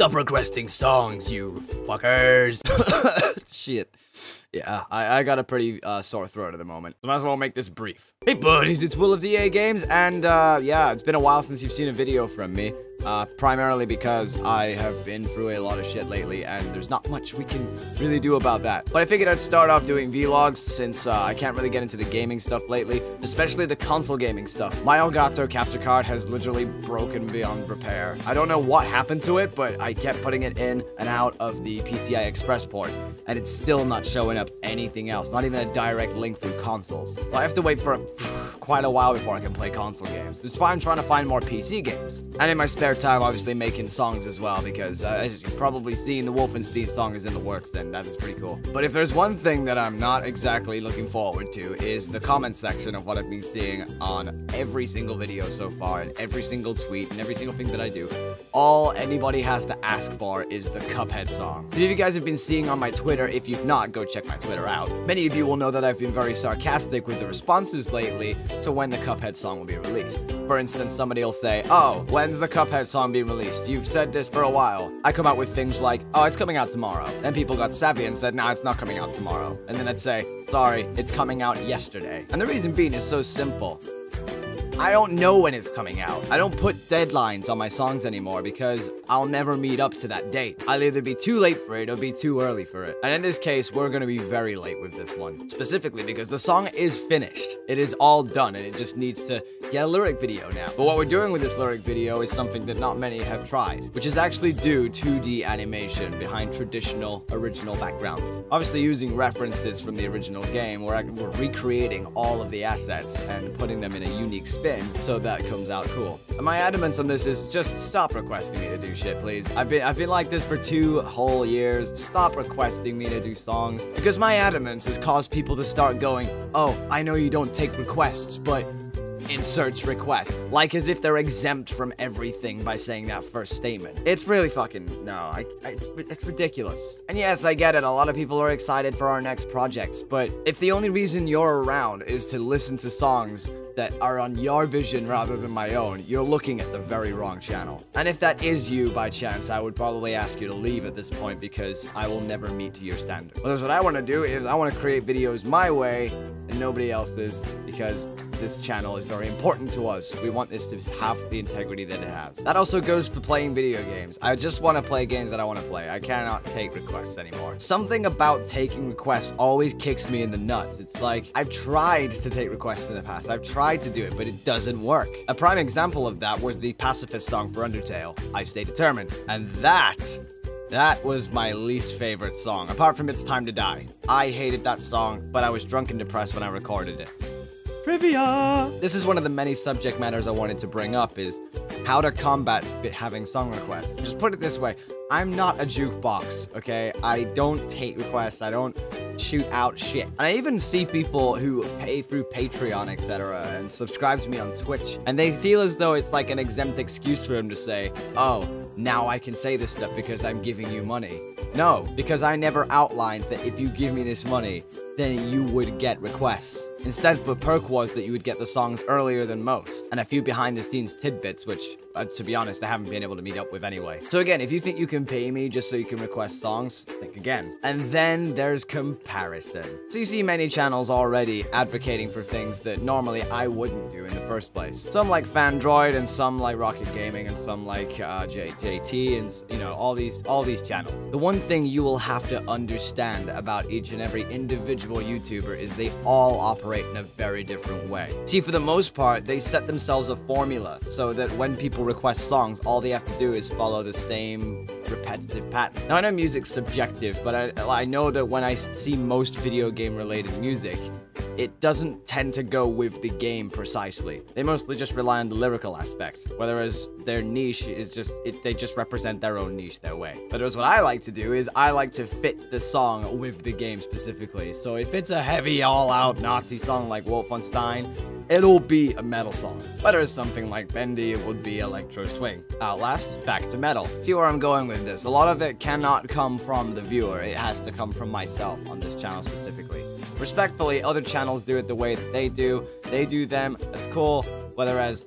Stop requesting songs, you fuckers. Shit. Yeah, I got a pretty sore throat at the moment. So might as well make this brief. Hey buddies, it's Will of DAGames, and yeah, it's been a while since you've seen a video from me. Primarily because I have been through a lot of shit lately, and there's not much we can really do about that. But I figured I'd start off doing vlogs, since I can't really get into the gaming stuff lately, especially the console gaming stuff. My Elgato capture card has literally broken beyond repair. I don't know what happened to it, but I kept putting it in and out of the PCI Express port, and it's still not showing up anything else, not even a direct link through consoles. So I have to wait for quite a while before I can play console games. That's why I'm trying to find more PC games. And in my spare time, obviously making songs as well, because as you've probably seen, the Wolfenstein song is in the works, and that is pretty cool. But if there's one thing that I'm not exactly looking forward to, is the comment section of what I've been seeing on every single video so far, and every single tweet, and every single thing that I do. All anybody has to ask for is the Cuphead song. If you guys have been seeing on my Twitter, if you've not, go check my Twitter out. Many of you will know that I've been very sarcastic with the responses lately to when the Cuphead song will be released. For instance, somebody will say, "Oh, when's the Cuphead song being released? You've said this for a while." I come out with things like, "Oh, it's coming out tomorrow." Then people got savvy and said, "Nah, it's not coming out tomorrow." And then I'd say, "Sorry, it's coming out yesterday." And the reason being is so simple. I don't know when it's coming out. I don't put deadlines on my songs anymore because I'll never meet up to that date. I'll either be too late for it or be too early for it. And in this case, we're gonna be very late with this one. Specifically because the song is finished. It is all done and it just needs to get a lyric video now. But what we're doing with this lyric video is something that not many have tried, which is actually do 2D animation behind traditional original backgrounds. Obviously using references from the original game, we're recreating all of the assets and putting them in a unique spin so that comes out cool. And my adamance on this is just stop requesting me to do shit, please. I've been like this for 2 whole years. Stop requesting me to do songs, because my adamance has caused people to start going, "Oh, I know you don't take requests, but inserts request," like as if they're exempt from everything by saying that first statement. It's really fucking, no, it's ridiculous. And yes, I get it, a lot of people are excited for our next projects, but if the only reason you're around is to listen to songs that are on your vision rather than my own, you're looking at the very wrong channel. And if that is you by chance, I would probably ask you to leave at this point, because I will never meet to your standard. Whereas what I want to do is I want to create videos my way and nobody else's, because this channel is very important to us. We want this to have the integrity that it has. That also goes for playing video games. I just want to play games that I want to play. I cannot take requests anymore. Something about taking requests always kicks me in the nuts. It's like, I've tried to take requests in the past. I've tried to do it, but it doesn't work. A prime example of that was the pacifist song for Undertale, I Stay Determined. And that was my least favorite song, apart from It's Time to Die. I hated that song, but I was drunk and depressed when I recorded it. Trivia! This is one of the many subject matters I wanted to bring up, is how to combat having song requests. Just put it this way, I'm not a jukebox, okay? I don't take requests, I don't shoot out shit. And I even see people who pay through Patreon, etc., and subscribe to me on Twitch, and they feel as though it's like an exempt excuse for them to say, "Oh, now I can say this stuff because I'm giving you money." No, because I never outlined that if you give me this money, then you would get requests. Instead, the perk was that you would get the songs earlier than most, and a few behind-the-scenes tidbits, which, to be honest, I haven't been able to meet up with anyway. So again, if you think you can pay me just so you can request songs, think again. And then there's comparison. So you see many channels already advocating for things that normally I wouldn't do in the first place. Some like Fandroid, and some like Rocket Gaming, and some like JT, and you know, all these channels. The one thing you will have to understand about each and every individual YouTuber is they all operate in a very different way. See, for the most part, they set themselves a formula so that when people request songs, all they have to do is follow the same repetitive pattern. Now, I know music's subjective, but I know that when I see most video game related music, it doesn't tend to go with the game precisely. They mostly just rely on the lyrical aspect, whereas their niche is just, they just represent their own niche their way. But what I like to do is I like to fit the song with the game specifically. So if it's a heavy, all-out Nazi song like Wolfenstein, it'll be a metal song. Whether it's something like Bendy, it would be electro swing. Outlast, back to metal. See where I'm going with this? A lot of it cannot come from the viewer. It has to come from myself on this channel specifically. Respectfully, other channels do it the way that they do. They do them, that's cool. Whereas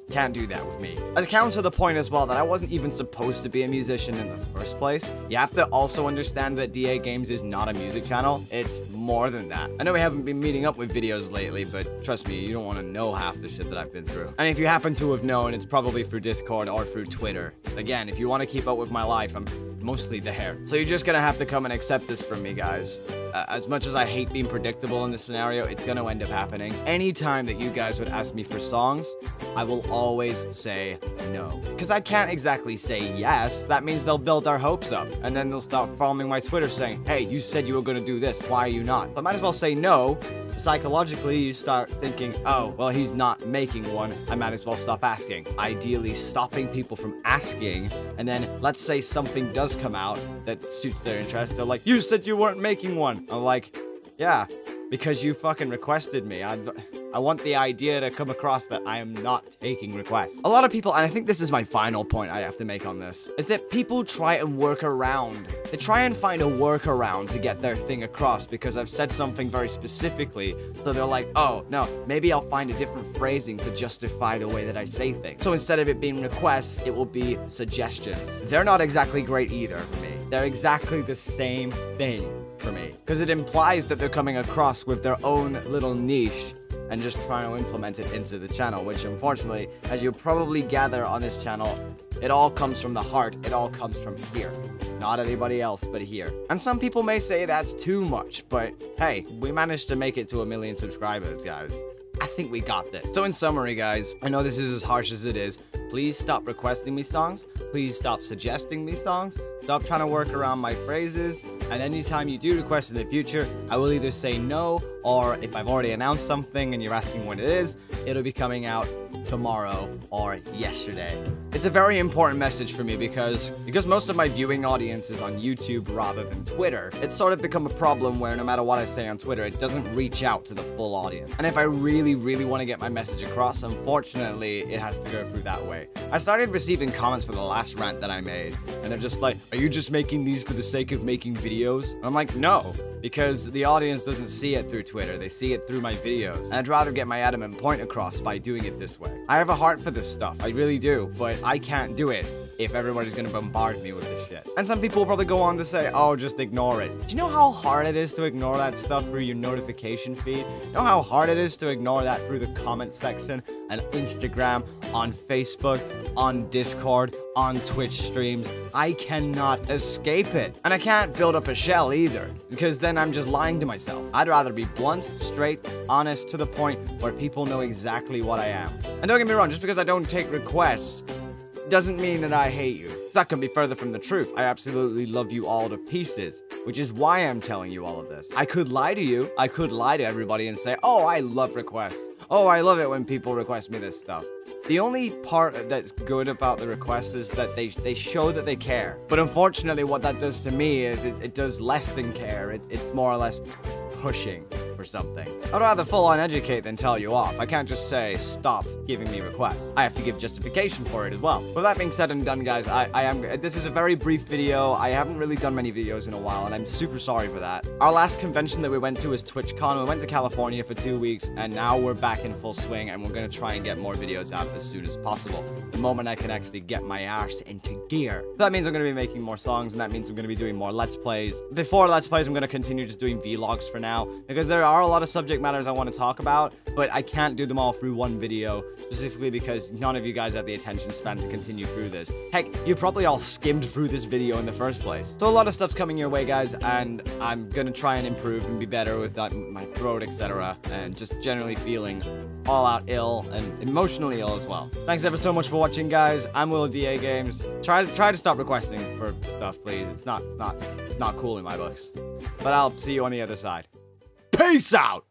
Can't do that with me. Account to the point as well that I wasn't even supposed to be a musician in the first place. You have to also understand that DAGames is not a music channel. It's more than that. I know we haven't been meeting up with videos lately, but trust me, you don't want to know half the shit that I've been through. And if you happen to have known, it's probably through Discord or through Twitter. Again, if you want to keep up with my life, I'm mostly there. So you're just gonna have to come and accept this from me, guys. As much as I hate being predictable in this scenario, it's gonna end up happening. Anytime that you guys would ask me for songs, I will always say no. Because I can't exactly say yes. That means they'll build their hopes up. And then they'll start following my Twitter saying, hey, you said you were gonna do this. Why are you not? So I might as well say no. Psychologically, you start thinking, oh, well, he's not making one. I might as well stop asking. Ideally, stopping people from asking. And then let's say something does come out that suits their interest. They're like, you said you weren't making one. I'm like, yeah, because you fucking requested me. I want the idea to come across that I am not taking requests. A lot of people, and I think this is my final point I have to make on this, is that people try and work around. They try and find a workaround to get their thing across because I've said something very specifically. So they're like, oh, no, maybe I'll find a different phrasing to justify the way that I say things. So instead of it being requests, it will be suggestions. They're not exactly great either for me. They're exactly the same thing for me. Because it implies that they're coming across with their own little niche and just trying to implement it into the channel, which unfortunately, as you'll probably gather on this channel, it all comes from the heart, it all comes from here. Not anybody else, but here. And some people may say that's too much, but hey, we managed to make it to 1 million subscribers, guys. I think we got this. So in summary, guys, I know this is as harsh as it is. Please stop requesting me songs. Please stop suggesting me songs. Stop trying to work around my phrases. And anytime you do request in the future, I will either say no, or if I've already announced something and you're asking when it is, it'll be coming out tomorrow or yesterday. It's a very important message for me because most of my viewing audience is on YouTube rather than Twitter. It's sort of become a problem where no matter what I say on Twitter, it doesn't reach out to the full audience. And if I really want to get my message across, unfortunately, it has to go through that way. I started receiving comments for the last rant that I made, and they're just like, are you just making these for the sake of making videos? And I'm like, no, because the audience doesn't see it through Twitter, they see it through my videos. And I'd rather get my adamant point across by doing it this way. I have a heart for this stuff, I really do, but I can't do it if everybody's gonna bombard me with this shit. And some people will probably go on to say, oh, just ignore it. Do you know how hard it is to ignore that stuff through your notification feed? You know how hard it is to ignore that through the comment section, on Instagram, on Facebook, on Discord, on Twitch streams? I cannot escape it. And I can't build up a shell either, because then I'm just lying to myself. I'd rather be blunt, straight, honest, to the point where people know exactly what I am. And don't get me wrong, just because I don't take requests doesn't mean that I hate you. That couldn't be further from the truth. I absolutely love you all to pieces, which is why I'm telling you all of this. I could lie to you. I could lie to everybody and say, oh, I love requests. Oh, I love it when people request me this stuff. The only part that's good about the requests is that they show that they care. But unfortunately, what that does to me is it does less than care. It's more or less pushing for something. I'd rather full-on educate than tell you off. I can't just say, stop giving me requests. I have to give justification for it as well. With that being said and done, guys, this is a very brief video. I haven't really done many videos in a while, and I'm super sorry for that. Our last convention that we went to was TwitchCon. We went to California for 2 weeks, and now we're back in full swing, and we're gonna try and get more videos out as soon as possible. The moment I can actually get my ass into gear. That means I'm gonna be making more songs, and that means I'm gonna be doing more Let's Plays. Before Let's Plays, I'm gonna continue just doing vlogs for now, because there are a lot of subject matters I want to talk about, but I can't do them all through one video, specifically because none of you guys have the attention span to continue through this. Heck, you probably all skimmed through this video in the first place. So a lot of stuff's coming your way, guys, and I'm gonna try and improve and be better with that, my throat, etc., and just generally feeling all out ill and emotionally ill as well. Thanks ever so much for watching, guys. I'm Will of DAGames. Try to stop requesting for stuff, please. It's not cool in my books. But I'll see you on the other side. Peace out!